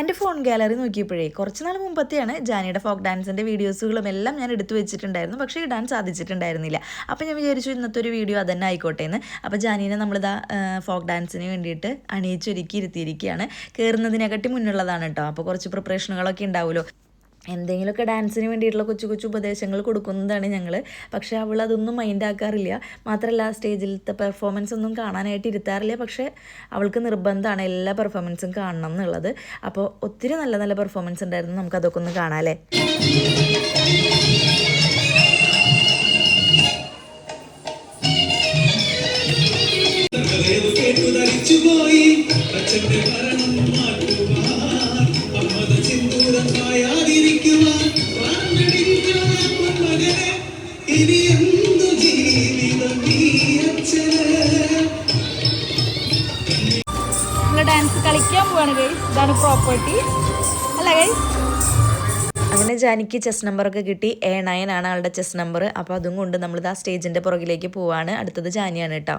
എൻ്റെ phone gallery നോക്കിയപ്പോഴേ കുറച്ച് നാൾ മുമ്പത്തെയാണ് ജാനിയുടെ ഫോക്ക് ഡാൻസിൻ്റെ വീഡിയോസുകളും എല്ലാം ഞാൻ എടുത്തു വെച്ചിട്ടുണ്ടായിരുന്നു. പക്ഷേ ഇടാൻ സാധിച്ചിട്ടുണ്ടായിരുന്നില്ല. അപ്പോൾ ഞാൻ വിചാരിച്ചു ഇന്നത്തെ ഒരു വീഡിയോ അതന്നെ ആയിക്കോട്ടെ എന്ന്. അപ്പോൾ ജാനീനെ നമ്മളിതാ ഫോക്ക് ഡാൻസിന് വേണ്ടിയിട്ട് അണിയിച്ചൊരുക്കി ഇരുത്തിയിരിക്കുകയാണ്. കയറുന്നതിനെക്കാട്ടി മുന്നുള്ളതാണ് കേട്ടോ. അപ്പോൾ കുറച്ച് പ്രിപ്പറേഷനുകളൊക്കെ ഉണ്ടാവുമല്ലോ. എന്തെങ്കിലുമൊക്കെ ഡാൻസിന് വേണ്ടിയിട്ടുള്ള കൊച്ചു കൊച്ചു ഉപദേശങ്ങൾ കൊടുക്കുന്നതാണ് ഞങ്ങൾ. പക്ഷേ അവൾ അതൊന്നും മൈൻഡ് ആക്കാറില്ല. മാത്രമല്ല സ്റ്റേജിലത്തെ പെർഫോമൻസ് ഒന്നും കാണാനായിട്ട് ഇരുത്താറില്ല. പക്ഷേ അവൾക്ക് നിർബന്ധമാണ് എല്ലാ പെർഫോമൻസും കാണണം എന്നുള്ളത്. അപ്പോൾ ഒത്തിരി നല്ല നല്ല പെർഫോമൻസ് ഉണ്ടായിരുന്നു. നമുക്കതൊക്കെ ഒന്ന് കാണാമല്ലേ. ഡാൻസ് കളിക്കാൻ പോവാണ് ഗൈസ്. ഇതാണ് പ്രോപ്പർട്ടി അല്ല ഗൈസ്. അങ്ങനെ ജാനിക്ക് ചെസ് നമ്പറൊക്കെ കിട്ടി. A9 ആണ് ആളുടെ ചെസ് നമ്പർ. അപ്പോൾ അതും കൊണ്ട് നമ്മളിത് ആ സ്റ്റേജിൻ്റെ പുറകിലേക്ക് പോവാണ്. അടുത്തത് ജാനിയാണ് കേട്ടോ.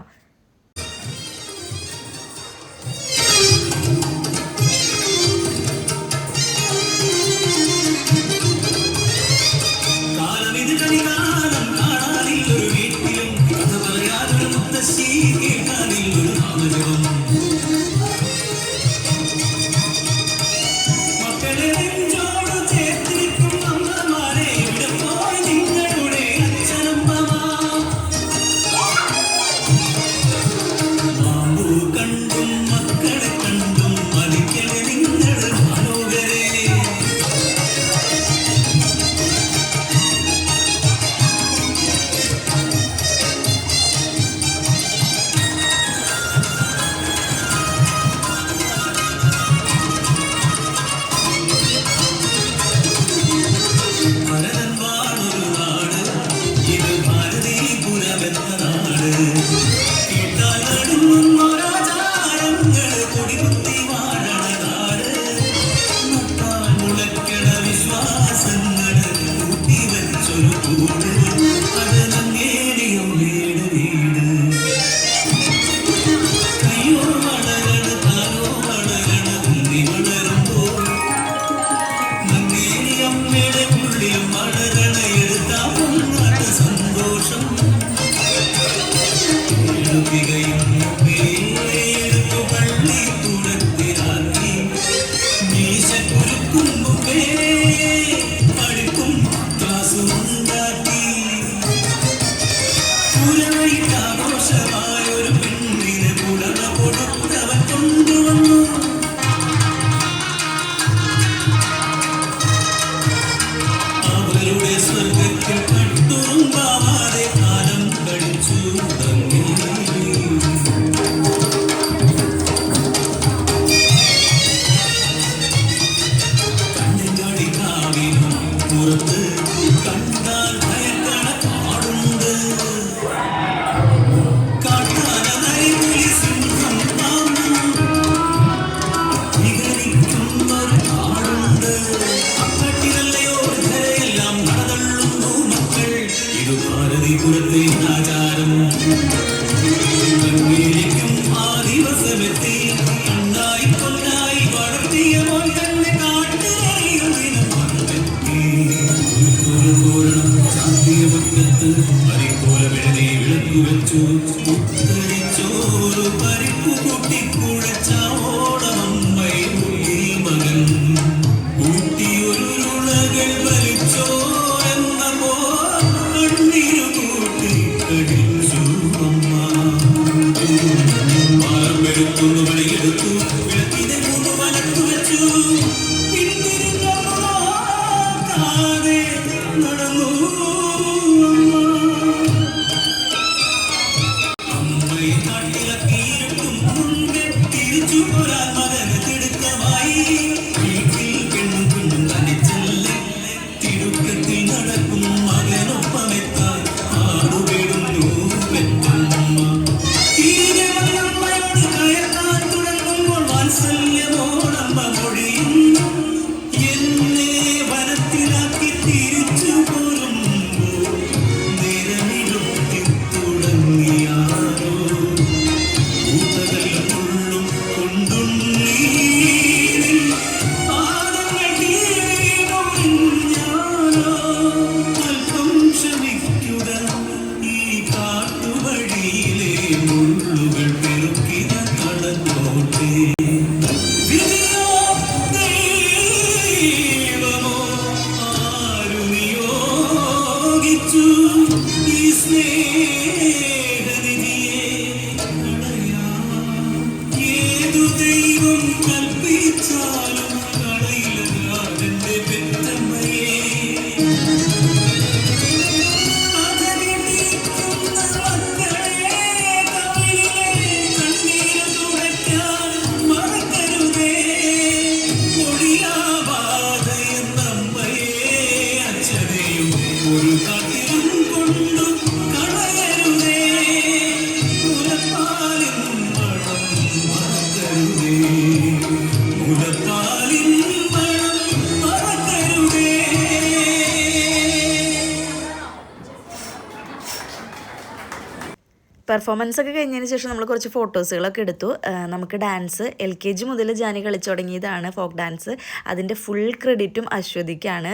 പെർഫോമൻസ് ഒക്കെ കഴിഞ്ഞതിന് ശേഷം നമ്മൾ കുറച്ച് ഫോട്ടോസുകളൊക്കെ എടുത്തു. നമുക്ക് ഡാൻസ് LKG മുതൽ ജാനി കളിച്ചു തുടങ്ങിയതാണ് ഫോക്ക് ഡാൻസ്. അതിൻ്റെ ഫുൾ ക്രെഡിറ്റും അശ്വതിക്കാണ്.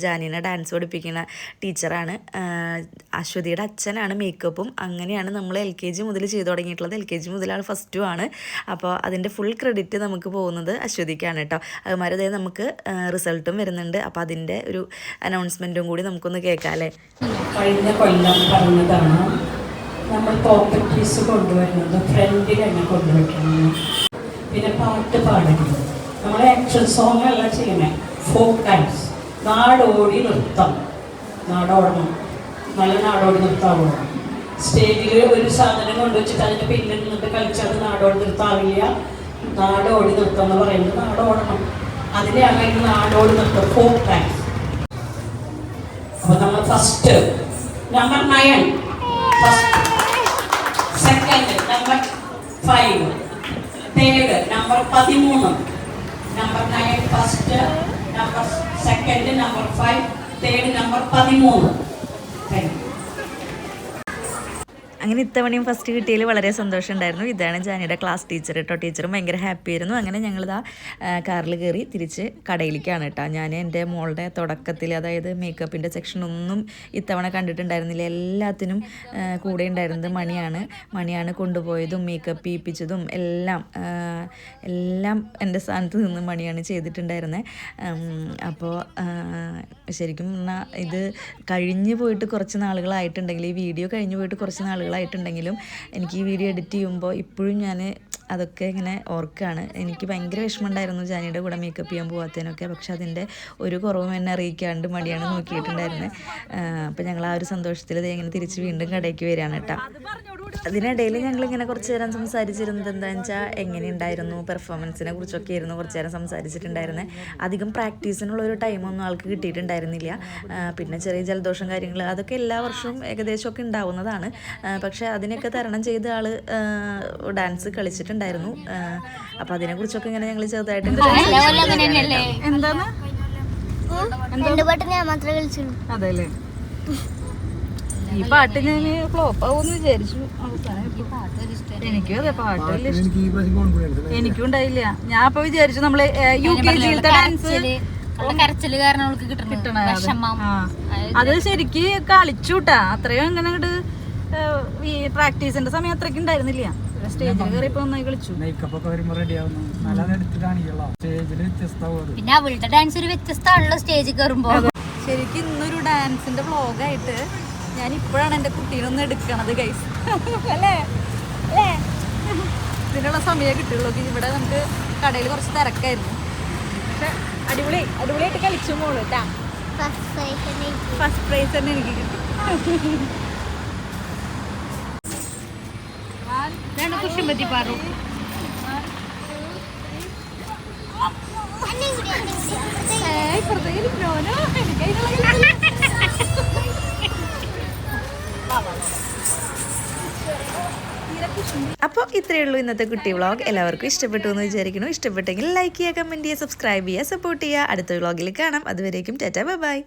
ജാനിനെ ഡാൻസ് പഠിപ്പിക്കുന്ന ടീച്ചറാണ്. അശ്വതിയുടെ അച്ഛനാണ് മേക്കപ്പും. അങ്ങനെയാണ് നമ്മൾ LKG മുതൽ ചെയ്തു തുടങ്ങിയിട്ടുള്ളത്. LKG മുതലാണ് ഫസ്റ്റും ആണ്. അപ്പോൾ അതിൻ്റെ ഫുൾ ക്രെഡിറ്റ് നമുക്ക് പോകുന്നത് അശ്വതിക്കാണ് കേട്ടോ. അതുമാതിരി നമുക്ക് റിസൾട്ടും വരുന്നുണ്ട്. അപ്പോൾ അതിൻ്റെ ഒരു അനൗൺസ്മെൻറ്റും കൂടി നമുക്കൊന്ന് കേൾക്കാം അല്ലേ. കഴിഞ്ഞ കൊല്ലം പറഞ്ഞതാണ് നമ്മൾ പോക്കറ്റീസ് കൊണ്ടുവരുന്നത് ഫ്രണ്ടിൽ തന്നെ കൊണ്ടുവയ്ക്കണം. പിന്നെ പാട്ട് പാടുന്നത് നമ്മൾ ആക്ഷൻ സോങ് അല്ല ചെയ്യണേ, ഫോക്ക് ഡാൻസ്, നാടോടി നൃത്തം. നാടോടണം, നല്ല നാടോടി നൃത്തമാവണം. സ്റ്റേജിൽ ഒരു സാധനം കൊണ്ടുവച്ചിട്ട് അതിൻ്റെ പിന്നിൽ നിന്നിട്ട് കളിച്ചാൽ നാടോടി നൃത്തമാവില്ല. നാടോടി നൃത്തം എന്ന് പറയുന്നത് നാടോടണം. അതിനെയാണ് നാടോടി നൃത്തം, ഫോക്ക് ഡാൻസ്. അപ്പോൾ നമ്മൾ first number 9, second number 5, third number 13, number 9 first, number second number 5, third number 13. അങ്ങനെ ഇത്തവണയും ഫസ്റ്റ് കിട്ടിയതിൽ വളരെ സന്തോഷം ഉണ്ടായിരുന്നു. ഇതാണ് ജാനിയുടെ ക്ലാസ് ടീച്ചർ കേട്ടോ. ടീച്ചറും ഭയങ്കര ഹാപ്പി ആയിരുന്നു. അങ്ങനെ ഞങ്ങളിതാ കാറിൽ കയറി തിരിച്ച് കടയിലേക്കാണ് കേട്ടോ. ഞാൻ എൻ്റെ മോളുടെ തുടക്കത്തിൽ, അതായത് മേക്കപ്പിൻ്റെ സെക്ഷനൊന്നും ഇത്തവണ കണ്ടിട്ടുണ്ടായിരുന്നില്ല. എല്ലാത്തിനും കൂടെ ഉണ്ടായിരുന്നത് മണിയാണ് കൊണ്ടുപോയതും മേക്കപ്പ് ചെയ്യിപ്പിച്ചതും എല്ലാം എൻ്റെ സ്ഥാനത്ത് നിന്ന് മണിയാണ് ചെയ്തിട്ടുണ്ടായിരുന്നത്. അപ്പോൾ ശരിക്കും പറഞ്ഞാൽ ഇത് കഴിഞ്ഞു പോയിട്ട് കുറച്ച് നാളുകളായിട്ടുണ്ടെങ്കിൽ, ഈ വീഡിയോ കഴിഞ്ഞു പോയിട്ട് കുറച്ച് നാളുകളായിട്ടുണ്ടെങ്കിലും എനിക്ക് ഈ വീഡിയോ എഡിറ്റ് ചെയ്യുമ്പോൾ ഇപ്പോഴും ഞാൻ അതൊക്കെ ഇങ്ങനെ ഓർക്കുകയാണ്. എനിക്ക് ഭയങ്കര വിഷമമുണ്ടായിരുന്നു ജാനിയുടെ കൂടെ മേക്കപ്പ് ചെയ്യാൻ പോകാത്തതിനൊക്കെ. പക്ഷെ അതിൻ്റെ ഒരു കുറവും എന്നെ അറിയിക്കാണ്ട് മടിയാണ് നോക്കിയിട്ടുണ്ടായിരുന്നത്. അപ്പോൾ ഞങ്ങൾ ആ ഒരു സന്തോഷത്തിൽ ഇങ്ങനെ തിരിച്ച് വീണ്ടും കടയ്ക്ക് വരികയാണ് കേട്ടോ. അതിനിടയിൽ ഞങ്ങളിങ്ങനെ കുറച്ച് നേരം സംസാരിച്ചിരുന്നത് എന്താണെന്ന് വെച്ചാൽ എങ്ങനെയുണ്ടായിരുന്നു പെർഫോമൻസിനെ കുറിച്ചൊക്കെ ആയിരുന്നു കുറച്ച് നേരം സംസാരിച്ചിട്ടുണ്ടായിരുന്നത്. അധികം പ്രാക്ടീസിനുള്ളൊരു ടൈമൊന്നും ആൾക്ക് കിട്ടിയിട്ടുണ്ടായിരുന്നില്ല. പിന്നെ ചെറിയ ജലദോഷം കാര്യങ്ങൾ അതൊക്കെ എല്ലാ വർഷവും ഏകദേശമൊക്കെ ഉണ്ടാവുന്നതാണ്. പക്ഷേ അതിനൊക്കെ തരണം ചെയ്ത ആൾ ഡാൻസ് കളിച്ചിട്ടുണ്ടായിരുന്നു. അപ്പം അതിനെക്കുറിച്ചൊക്കെ ഇങ്ങനെ ഞങ്ങൾ ചെറുതായിട്ട് അതെല്ലേ, ഈ പാട്ട് ഞാൻ ഫ്ലോപ്പ് ആവുമെന്ന് വിചാരിച്ചു. എനിക്കും അതെ, പാട്ട് എനിക്കും ഉണ്ടായില്ല. ഞാൻ അപ്പൊ വിചാരിച്ചു നമ്മള് UKGയിലത്തെ ഡാൻസ് കിട്ടണ അത് ശരിക്ക് കളിച്ചുട്ടാ. അത്രയും അങ്ങനെ അങ്ങോട്ട് പ്രാക്ടീസിന്റെ സമയം അത്രയ്ക്ക് ഉണ്ടായിരുന്നില്ല. സ്റ്റേജിൽ കയറിയപ്പോ നന്നായി കളിച്ചു. പിന്നെ അവളുടെ ഡാൻസ് ഒരു വ്യത്യസ്തമാണല്ലോ സ്റ്റേജിൽ കയറുമ്പോ. ശരിക്കും ഇന്നൊരു ഡാൻസിന്റെ വ്ളോഗായിട്ട് ഞാൻ ഇപ്പോഴാണ് എൻ്റെ കുട്ടീനൊന്ന് എടുക്കണത് ഗൈസ്. അല്ലേ അല്ലേ, ഇതിനുള്ള സമയം കിട്ടുള്ളൂ. ഇവിടെ നമുക്ക് കടയിൽ കുറച്ച് തിരക്കായിരുന്നു. പക്ഷെ അടിപൊളിയായിട്ട് കളിച്ചു മോള് കേട്ടാ. ഫസ്റ്റ് പ്രൈസ് തന്നെ എനിക്ക് കിട്ടി. കുശുമ്പത്തി പാറു അപ്പോൾ ഇത്രയേ ഉള്ളൂ ഇന്നത്തെ കുട്ടി വ്ളോഗ്. എല്ലാവർക്കും ഇഷ്ടപ്പെട്ടു എന്ന് വിചാരിക്കുന്നു. ഇഷ്ടപ്പെട്ടെങ്കിൽ ലൈക്ക് ചെയ്യുക, കമൻറ്റ് ചെയ്യുക, സബ്സ്ക്രൈബ് ചെയ്യുക, സപ്പോർട്ട് ചെയ്യുക. അടുത്ത വ്ളോഗിൽ കാണാം. അതുവരേക്കും ടാറ്റാ ബൈ.